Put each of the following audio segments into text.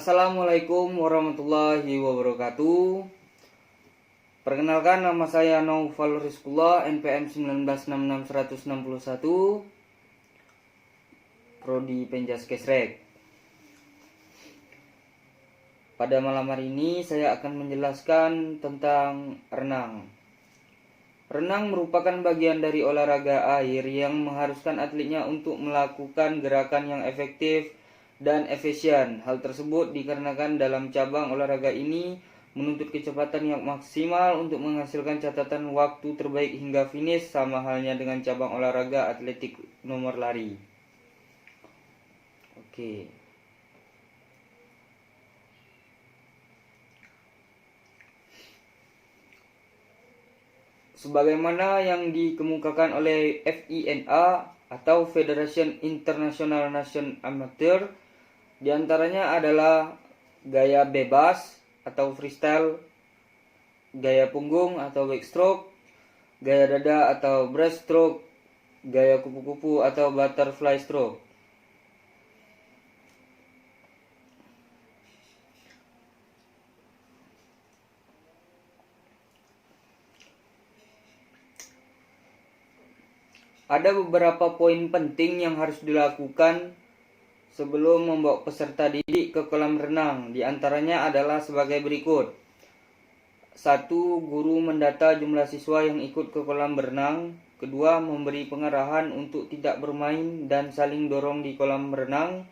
Assalamualaikum warahmatullahi wabarakatuh. Perkenalkan, nama saya Naufal Rizkullah, NPM 1966161, Prodi Penjas Kesrek. Pada malam hari ini saya akan menjelaskan tentang renang. Renang merupakan bagian dari olahraga air yang mengharuskan atletnya untuk melakukan gerakan yang efektif dan efisien. Hal tersebut dikarenakan dalam cabang olahraga ini menuntut kecepatan yang maksimal untuk menghasilkan catatan waktu terbaik hingga finish, sama halnya dengan cabang olahraga atletik nomor lari. Oke. Sebagaimana yang dikemukakan oleh FINA atau Federation International Nation Amateur, diantaranya adalah gaya bebas atau freestyle, gaya punggung atau backstroke, gaya dada atau breaststroke, gaya kupu-kupu atau butterfly stroke. Ada beberapa poin penting yang harus dilakukan sebelum membawa peserta didik ke kolam renang. Di antaranya adalah sebagai berikut. 1. Guru mendata jumlah siswa yang ikut ke kolam berenang. 2. Memberi pengarahan untuk tidak bermain dan saling dorong di kolam renang.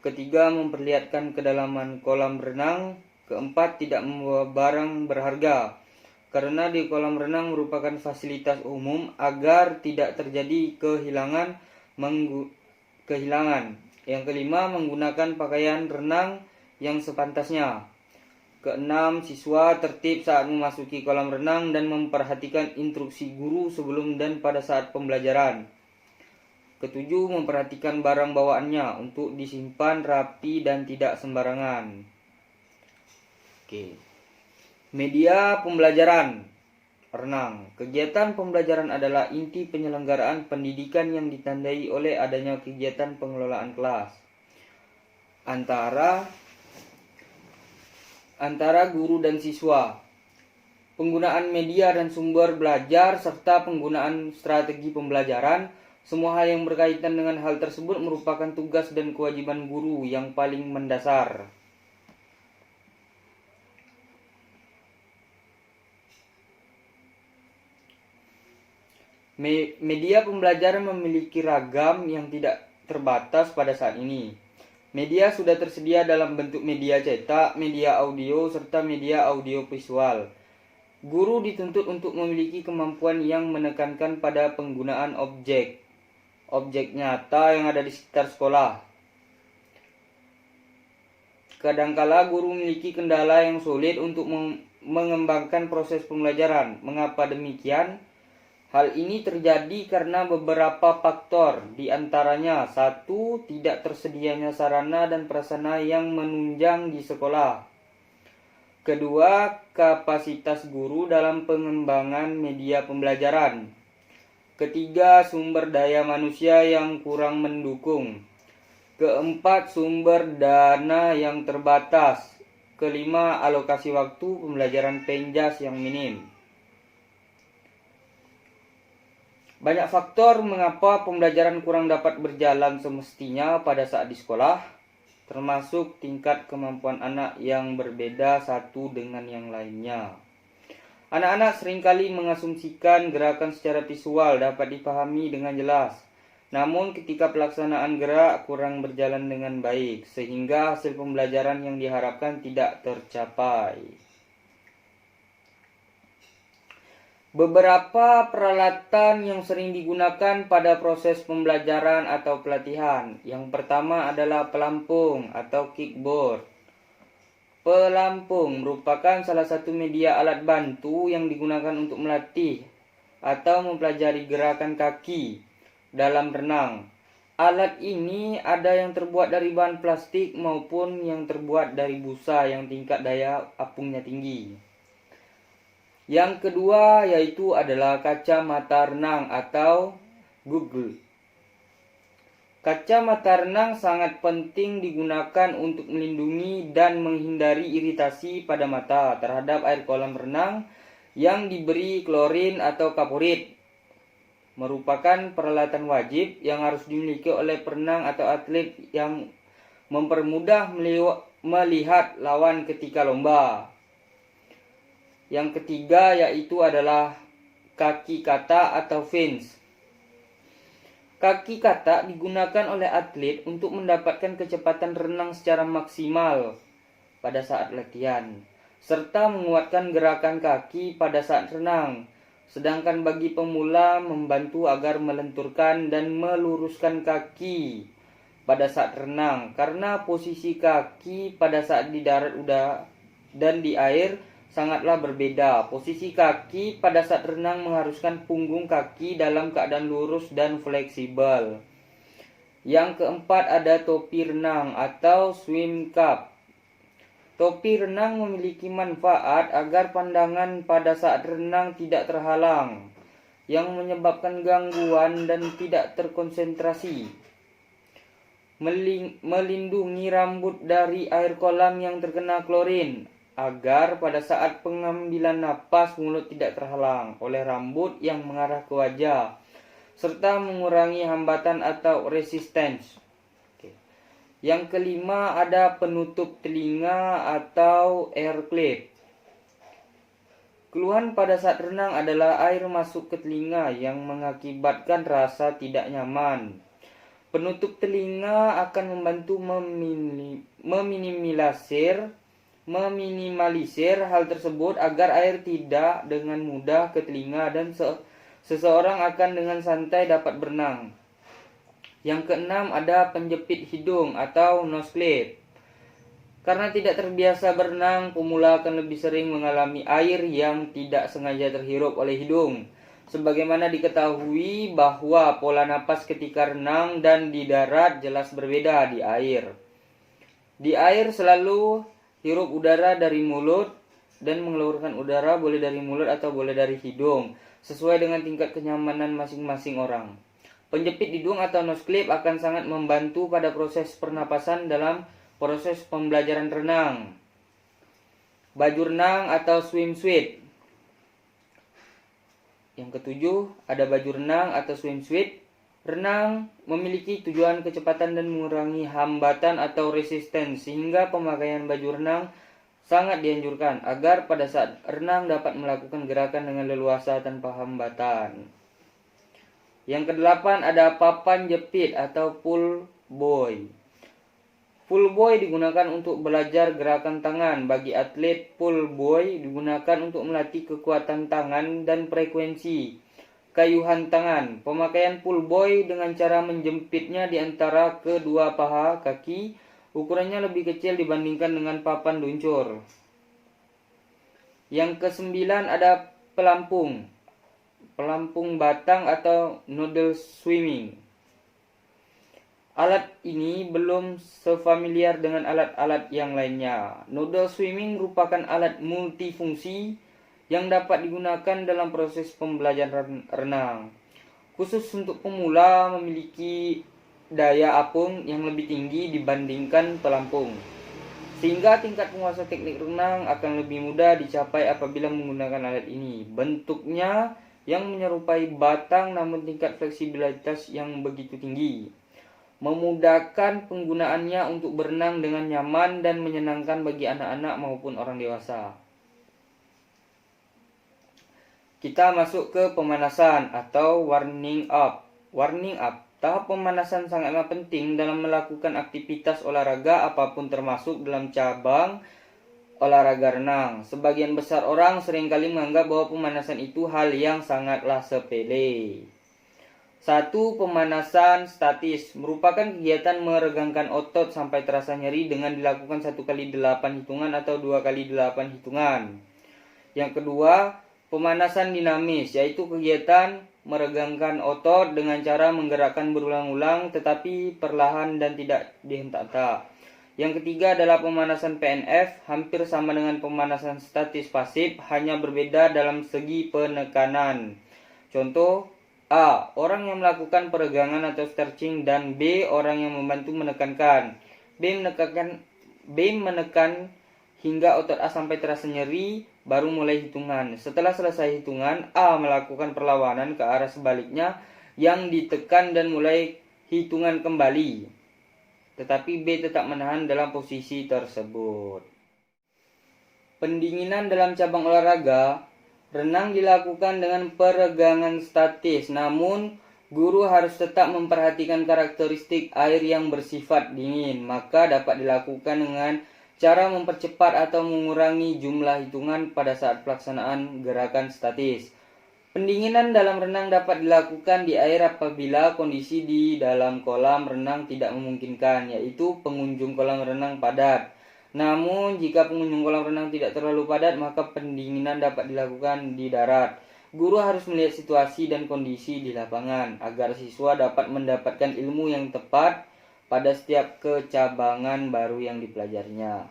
3. Memperlihatkan kedalaman kolam renang. 4. Tidak membawa barang berharga, karena di kolam renang merupakan fasilitas umum agar tidak terjadi kehilangan. Yang 5. Menggunakan pakaian renang yang sepantasnya. 6. Siswa tertib saat memasuki kolam renang dan memperhatikan instruksi guru sebelum dan pada saat pembelajaran. 7. Memperhatikan barang bawaannya untuk disimpan rapi dan tidak sembarangan. Oke. Media pembelajaran renang. Kegiatan pembelajaran adalah inti penyelenggaraan pendidikan yang ditandai oleh adanya kegiatan pengelolaan kelas antara guru dan siswa, penggunaan media dan sumber belajar, serta penggunaan strategi pembelajaran. Semua hal yang berkaitan dengan hal tersebut merupakan tugas dan kewajiban guru yang paling mendasar. Media pembelajaran memiliki ragam yang tidak terbatas pada saat ini. Media sudah tersedia dalam bentuk media cetak, media audio, serta media audio visual. Guru dituntut untuk memiliki kemampuan yang menekankan pada penggunaan objek nyata yang ada di sekitar sekolah. Kadangkala guru memiliki kendala yang sulit untuk mengembangkan proses pembelajaran. Mengapa demikian? Hal ini terjadi karena beberapa faktor, di antaranya 1. Tidak tersedianya sarana dan prasarana yang menunjang di sekolah. 2. Kapasitas guru dalam pengembangan media pembelajaran. 3. Sumber daya manusia yang kurang mendukung. 4. Sumber dana yang terbatas. 5. Alokasi waktu pembelajaran Penjas yang minim. Banyak faktor mengapa pembelajaran kurang dapat berjalan semestinya pada saat di sekolah, termasuk tingkat kemampuan anak yang berbeda satu dengan yang lainnya. Anak-anak seringkali mengasumsikan gerakan secara visual dapat dipahami dengan jelas, namun ketika pelaksanaan gerak kurang berjalan dengan baik, sehingga hasil pembelajaran yang diharapkan tidak tercapai. Beberapa peralatan yang sering digunakan pada proses pembelajaran atau pelatihan. Yang pertama adalah pelampung atau kickboard. Pelampung merupakan salah satu media alat bantu yang digunakan untuk melatih atau mempelajari gerakan kaki dalam renang. Alat ini ada yang terbuat dari bahan plastik maupun yang terbuat dari busa yang tingkat daya apungnya tinggi. Yang kedua yaitu adalah kacamata renang atau goggle. Kacamata renang sangat penting digunakan untuk melindungi dan menghindari iritasi pada mata terhadap air kolam renang yang diberi klorin atau kaporit. Merupakan peralatan wajib yang harus dimiliki oleh perenang atau atlet yang mempermudah melihat lawan ketika lomba. Yang ketiga yaitu adalah kaki kata atau fins. Kaki kata digunakan oleh atlet untuk mendapatkan kecepatan renang secara maksimal pada saat latihan, serta menguatkan gerakan kaki pada saat renang. Sedangkan bagi pemula membantu agar melenturkan dan meluruskan kaki pada saat renang, karena posisi kaki pada saat di darat dan di air sangatlah berbeda. Posisi kaki pada saat renang mengharuskan punggung kaki dalam keadaan lurus dan fleksibel. Yang keempat ada topi renang atau swim cap. Topi renang memiliki manfaat agar pandangan pada saat renang tidak terhalang, yang menyebabkan gangguan dan tidak terkonsentrasi. Melindungi rambut dari air kolam yang terkena klorin, agar pada saat pengambilan napas mulut tidak terhalang oleh rambut yang mengarah ke wajah, serta mengurangi hambatan atau resistance. Yang kelima ada penutup telinga atau air clip. Keluhan pada saat renang adalah air masuk ke telinga yang mengakibatkan rasa tidak nyaman. Penutup telinga akan membantu meminimalisir hal tersebut agar air tidak dengan mudah ke telinga dan seseorang akan dengan santai dapat berenang. Yang keenam ada penjepit hidung atau nose clip. Karena tidak terbiasa berenang, pemula akan lebih sering mengalami air yang tidak sengaja terhirup oleh hidung. Sebagaimana diketahui bahwa pola napas ketika renang dan di darat jelas berbeda di air. Di air selalu hirup udara dari mulut dan mengeluarkan udara boleh dari mulut atau boleh dari hidung, sesuai dengan tingkat kenyamanan masing-masing orang. Penjepit hidung atau nose clip akan sangat membantu pada proses pernapasan dalam proses pembelajaran renang. Baju renang atau swimsuit. Yang ketujuh, ada baju renang atau swimsuit. Renang memiliki tujuan kecepatan dan mengurangi hambatan atau resistance, sehingga pemakaian baju renang sangat dianjurkan agar pada saat renang dapat melakukan gerakan dengan leluasa tanpa hambatan. Yang kedelapan ada papan jepit atau pull buoy. Pull buoy digunakan untuk belajar gerakan tangan. Bagi atlet, pull buoy digunakan untuk melatih kekuatan tangan dan frekuensi kayuhan tangan. Pemakaian pull buoy dengan cara menjepitnya di antara kedua paha kaki, ukurannya lebih kecil dibandingkan dengan papan luncur. Yang kesembilan ada pelampung. Pelampung batang atau noodle swimming. Alat ini belum sefamiliar dengan alat-alat yang lainnya. Noodle swimming merupakan alat multifungsi yang dapat digunakan dalam proses pembelajaran renang. Khusus untuk pemula memiliki daya apung yang lebih tinggi dibandingkan pelampung, sehingga tingkat penguasaan teknik renang akan lebih mudah dicapai apabila menggunakan alat ini. Bentuknya yang menyerupai batang namun tingkat fleksibilitas yang begitu tinggi, memudahkan penggunaannya untuk berenang dengan nyaman dan menyenangkan bagi anak-anak maupun orang dewasa. Kita masuk ke pemanasan atau warming up. Warming up, tahap pemanasan sangatlah penting dalam melakukan aktivitas olahraga apapun termasuk dalam cabang olahraga renang. Sebagian besar orang seringkali menganggap bahwa pemanasan itu hal yang sangatlah sepele. 1. Pemanasan statis merupakan kegiatan meregangkan otot sampai terasa nyeri dengan dilakukan 1 kali 8 hitungan atau 2 kali 8 hitungan. Yang kedua, pemanasan dinamis, yaitu kegiatan meregangkan otot dengan cara menggerakkan berulang-ulang tetapi perlahan dan tidak dihentak-hentak. Yang ketiga adalah pemanasan PNF, hampir sama dengan pemanasan statis pasif, hanya berbeda dalam segi penekanan. Contoh A. Orang yang melakukan peregangan atau stretching, dan B. Orang yang membantu menekankan. B menekan hingga otot A sampai terasa nyeri, baru mulai hitungan. Setelah selesai hitungan, A melakukan perlawanan ke arah sebaliknya yang ditekan dan mulai hitungan kembali. Tetapi B tetap menahan dalam posisi tersebut. Pendinginan dalam cabang olahraga renang dilakukan dengan peregangan statis, namun guru harus tetap memperhatikan karakteristik air yang bersifat dingin. Maka dapat dilakukan dengan cara mempercepat atau mengurangi jumlah hitungan pada saat pelaksanaan gerakan statis. Pendinginan dalam renang dapat dilakukan di air apabila kondisi di dalam kolam renang tidak memungkinkan, yaitu pengunjung kolam renang padat. Namun, jika pengunjung kolam renang tidak terlalu padat, maka pendinginan dapat dilakukan di darat. Guru harus melihat situasi dan kondisi di lapangan agar siswa dapat mendapatkan ilmu yang tepat pada setiap kecabangan baru yang dipelajarinya.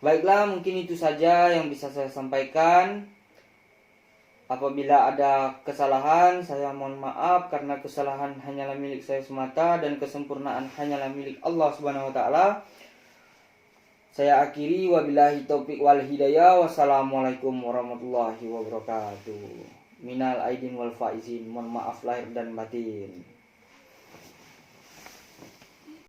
Baiklah, mungkin itu saja yang bisa saya sampaikan. Apabila ada kesalahan, saya mohon maaf karena kesalahan hanyalah milik saya semata dan kesempurnaan hanyalah milik Allah Subhanahu wa taala. Saya akhiri, wabillahi taufik wal hidayah. Wassalamualaikum warahmatullahi wabarakatuh. Minal aidin wal faizin. Mohon maaf lahir dan batin.